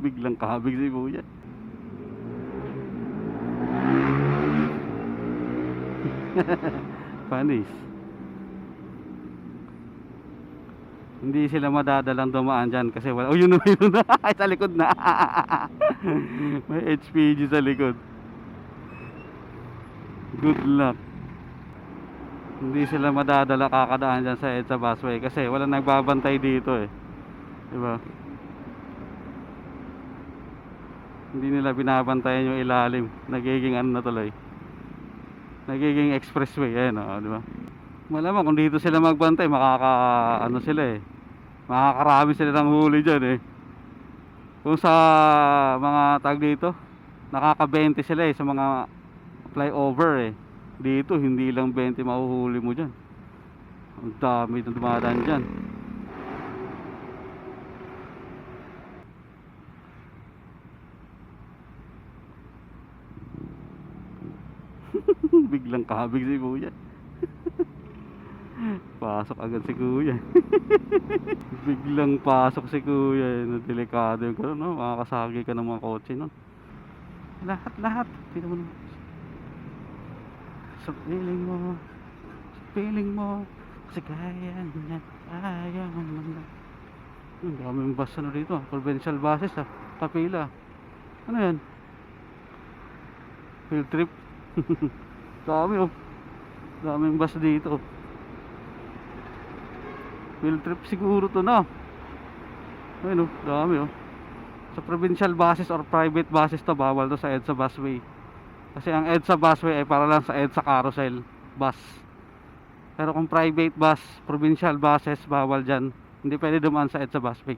Biglang kabig si kuya. Panis. Hindi sila madadalang dumaan dyan kasi wala. Oh, yun na, yun na. Ay, sa likod na. May HPG sa likod. Good luck. Hindi sila madadala kakadaan dyan sa EDSA busway kasi wala nagbabantay dito eh. Diba? Hindi nila binabantayan yung ilalim. Nagiging ano na tuloy. Nagiging expressway. Ayan o, diba? Malamang kung dito sila magbantay, ano sila eh. Makakarami sila ng huli dyan eh. Kung sa mga tag dito, nakaka-20 sila eh sa mga flyover eh. Dito hindi lang 20 mahuhuli mo dyan. Ang dami na dumadaan dyan. Biglang kabig si kuya. Pasok agad si kuya. Biglang pasok si kuya. Delikado yung gano'n, no? Makakasagi ka ng mga kotse, no? Lahat. Tingnan mo naman. Sa piling mo. Kasi kaya niya. Kaya naman na. Ang daming bus na dito. Provincial buses, kapila. Ano yan? Field trip. Dami oh. Daming bus dito. Field trip siguro to na. Ayun oh, dami oh. Sa provincial buses or private buses to, bawal to sa EDSA busway. Kasi ang EDSA busway ay para lang sa EDSA carousel bus. Pero kung private bus, provincial buses, bawal dyan. Hindi pwede dumaan sa EDSA busway.